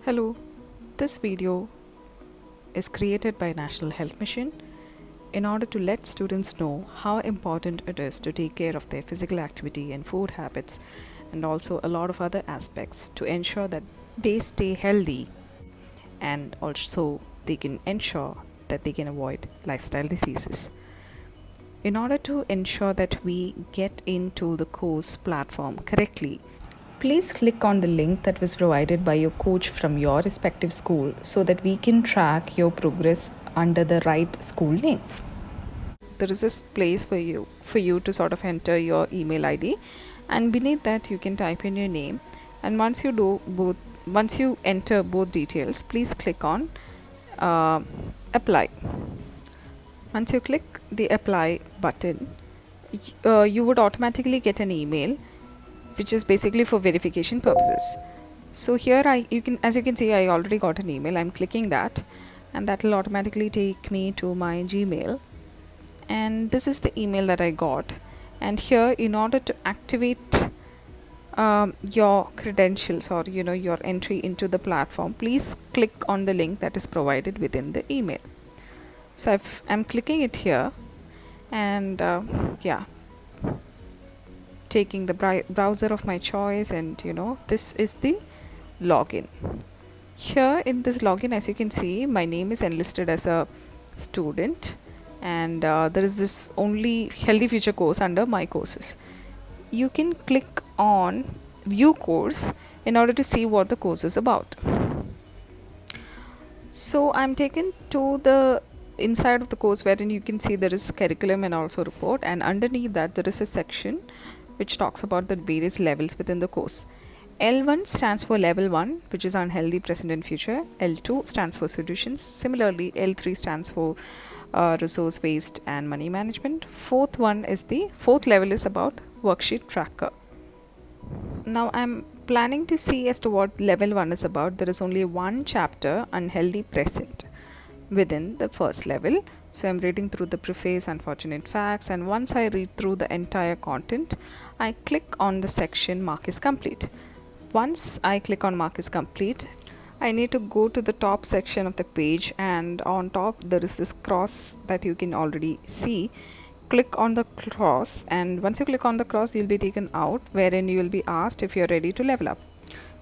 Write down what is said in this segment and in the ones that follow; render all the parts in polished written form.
Hello, this video is created by National Health Mission in order to let students know how important it is to take care of their physical activity and food habits, and also a lot of other aspects to ensure that they stay healthy, and also they can ensure that they can avoid lifestyle diseases. In order to ensure that we get into the course platform correctly, please click on the link that was provided by your coach from your respective school so that we can track your progress under the right school name. There is this place for you to sort of enter your email ID, and beneath that you can type in your name. And once you enter both details, please click on apply. Once you click the apply button, you would automatically get an email which is basically for verification purposes. So here as you can see, I already got an email. I'm clicking that, and that will automatically take me to my Gmail, and this is the email that I got. And here, in order to activate your credentials, or your entry into the platform, please click on the link that is provided within the email. So I'm clicking it here, and taking the browser of my choice, and this is the login. Here in this login, as you can see, my name is enlisted as a student, and there is this only Healthy Future course under my courses. You can click on view course in order to see what the course is about. So I'm taken to the inside of the course, wherein you can see there is curriculum and also report, and underneath that there is a section which talks about the various levels within the course. L1 stands for level 1, which is on healthy present and future. L2 stands for solutions. Similarly, L3 stands for resource waste and money management. Fourth level is about worksheet tracker. Now I'm planning to see as to what level 1 is about. There is only one chapter, unhealthy present, within the first level. So I'm reading through the preface, unfortunate facts, and once I read through the entire content, I click on the section mark is complete. Once I click on mark is complete, I need to go to the top section of the page, and on top there is this cross that you can already see. Click on the cross, and once you click on the cross, you'll be taken out, wherein you will be asked if you're ready to level up.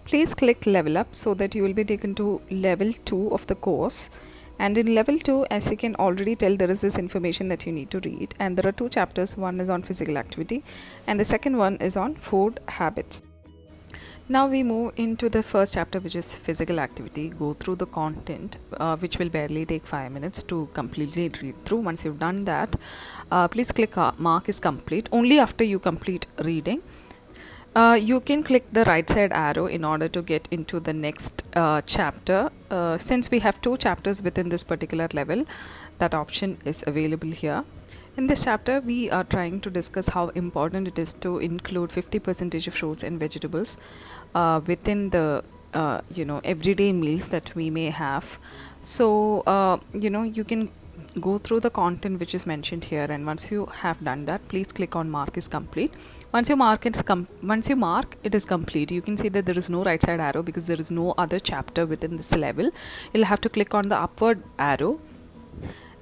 Please click level up so that you will be taken to level 2 of the course. And in level 2, as you can already tell, there is this information that you need to read, and there are two chapters. One is on physical activity, and the second one is on food habits. Now we move into the first chapter, which is physical activity. Go through the content, which will barely take 5 minutes to completely read through. Once you've done that, please click mark is complete. Only after you complete reading, you can click the right side arrow in order to get into the next chapter. Since we have two chapters within this particular level, that option is available here. In this chapter, we are trying to discuss how important it is to include 50% of fruits and vegetables within the everyday meals that we may have. So you can go through the content which is mentioned here, and once you have done that, please click on mark is complete. Once you mark it is complete, you can see that there is no right side arrow because there is no other chapter within this level. You'll have to click on the upward arrow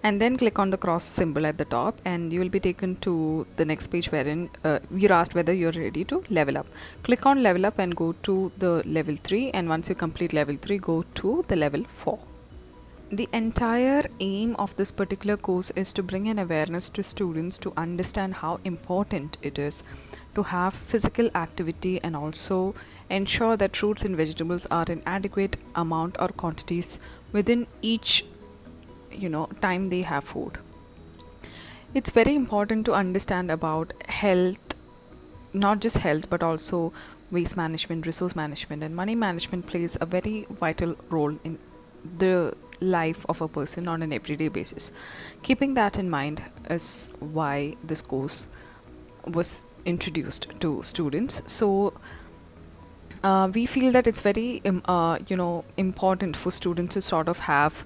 and then click on the cross symbol at the top, and you will be taken to the next page, wherein you're asked whether you're ready to level up. Click on level up and go to the level 3, and once you complete level 3, go to the level 4. The entire aim of this particular course is to bring an awareness to students to understand how important it is to have physical activity, and also ensure that fruits and vegetables are in adequate amount or quantities within each time they have food. It's very important to understand about health, not just health but also waste management, resource management, and money management plays a very vital role in the life of a person on an everyday basis. Keeping that in mind is why this course was introduced to students. So we feel that it's very important for students to sort of have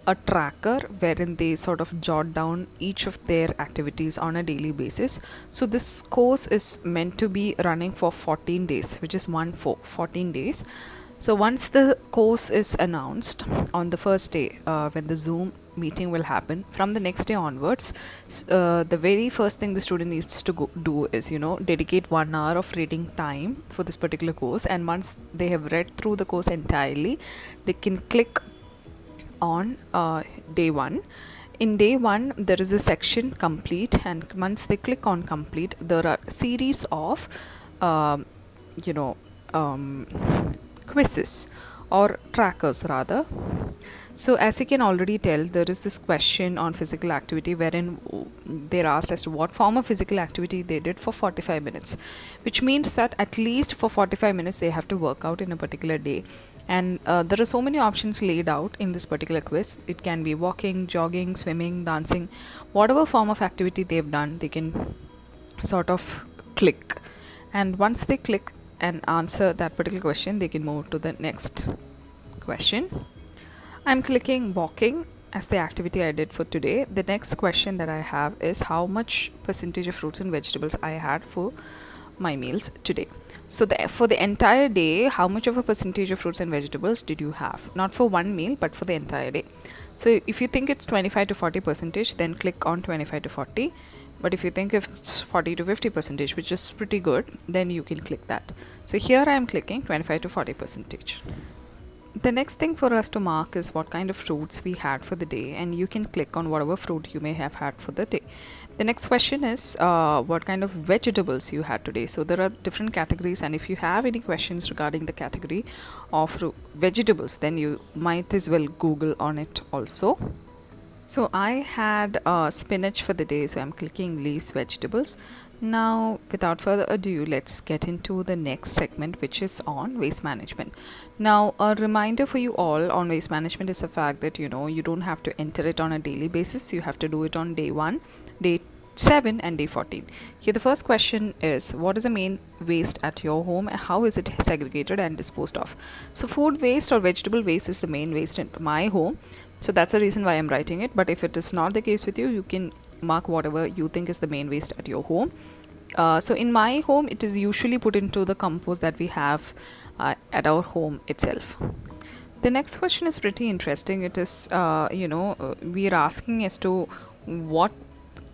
a tracker wherein they sort of jot down each of their activities on a daily basis. So this course is meant to be running for 14 days, which is 14 days. So once the course is announced on the first day, when the Zoom meeting will happen, from the next day onwards, the very first thing the student needs to do is, dedicate 1 hour of reading time for this particular course. And once they have read through the course entirely, they can click on day one. In day one, there is a section complete, and once they click on complete, there are a series of um, you know um, quizzes or trackers rather. So as you can already tell, there is this question on physical activity wherein they're asked as to what form of physical activity they did for 45 minutes, which means that at least for 45 minutes they have to work out in a particular day. And there are so many options laid out in this particular quiz. It can be walking, jogging, swimming, dancing, whatever form of activity they've done, they can sort of click. And once they click and answer that particular question, they can move to the next question. I'm clicking walking as the activity I did for today. The next question that I have is how much percentage of fruits and vegetables I had for my meals today. So for the entire day, how much of a percentage of fruits and vegetables did you have? Not for one meal, but for the entire day. So if you think it's 25 to 40 percentage, then click on 25 to 40. But if you think if it's 40 to 50 percentage, which is pretty good, then you can click that. So here I am clicking 25 to 40 percentage. The next thing for us to mark is what kind of fruits we had for the day, and you can click on whatever fruit you may have had for the day. The next question is what kind of vegetables you had today. So there are different categories, and if you have any questions regarding the category of vegetables, then you might as well Google on it also. So I had spinach for the day, so I'm clicking least vegetables. Now, without further ado, let's get into the next segment, which is on waste management. Now, a reminder for you all on waste management is the fact that you don't have to enter it on a daily basis. You have to do it on day 1, day 7, and day 14. Here, the first question is what is the main waste at your home and how is it segregated and disposed of? So, food waste or vegetable waste is the main waste in my home. So, that's the reason why I'm writing it. But if it is not the case with you, you can mark whatever you think is the main waste at your home. So in my home, it is usually put into the compost that we have at our home itself. The next question is pretty interesting. It is, we are asking as to what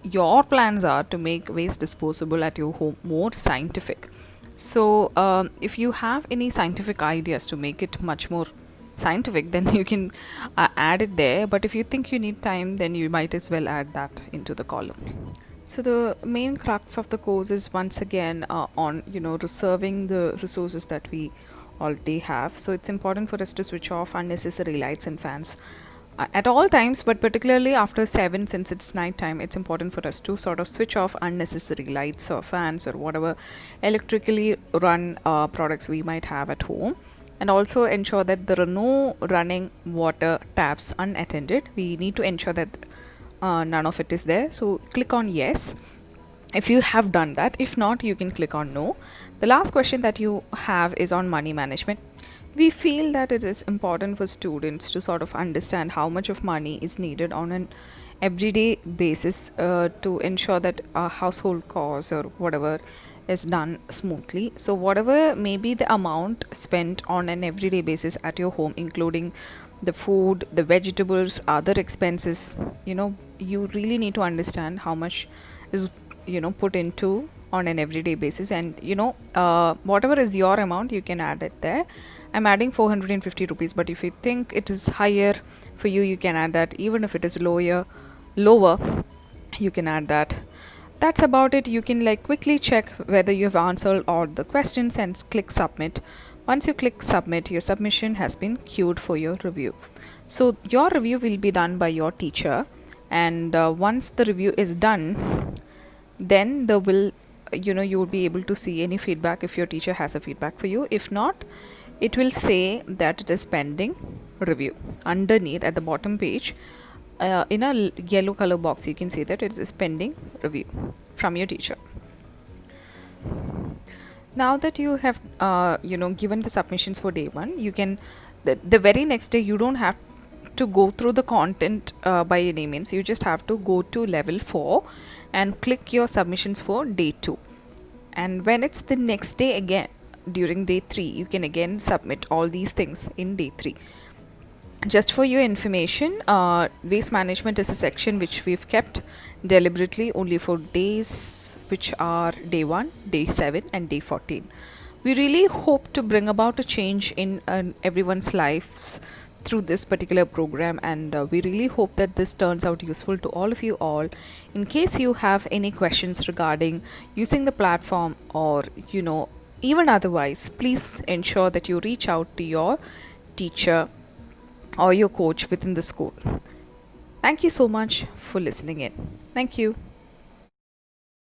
your plans are to make waste disposable at your home more scientific. So if you have any scientific ideas to make it much more scientific, then you can add it there. But if you think you need time, then you might as well add that into the column. So the main crux of the course is once again on reserving the resources that we already have. So it's important for us to switch off unnecessary lights and fans at all times, but particularly after 7, since it's night time, it's important for us to sort of switch off unnecessary lights or fans or whatever electrically run products we might have at home, and also ensure that there are no running water taps unattended. We need to ensure that none of it is there. So click on yes if you have done that. If not, you can click on no. The last question that you have is on money management. We feel that it is important for students to sort of understand how much of money is needed on an everyday basis to ensure that household costs or whatever is done smoothly. So whatever may be the amount spent on an everyday basis at your home, including the food, the vegetables, other expenses, you really need to understand how much is put into on an everyday basis. And whatever is your amount, you can add it there. I'm adding 450 rupees, but if you think it is higher for you, you can add that. Even if it is lower, you can add that. That's about it. You can quickly check whether you have answered all the questions and click submit. Once you click submit, your submission has been queued for your review. So your review will be done by your teacher, and once the review is done, then there will you will be able to see any feedback if your teacher has a feedback for you. If not, it will say that it is pending review. Underneath at the bottom page, in a yellow color box, you can see that it is pending review from your teacher. Now that you have given the submissions for day 1, you can the very next day, you don't have to go through the content by any means. You just have to go to level 4 and click your submissions for day 2. And when it's the next day again, during day 3, you can again submit all these things in day 3. Just for your information, waste management is a section which we've kept deliberately only for days which are day 1, day 7, and day 14. We really hope to bring about a change in everyone's lives through this particular program, and we really hope that this turns out useful to all of you all. In case you have any questions regarding using the platform, or even otherwise, please ensure that you reach out to your teacher or your coach within the school. Thank you so much for listening in. Thank you.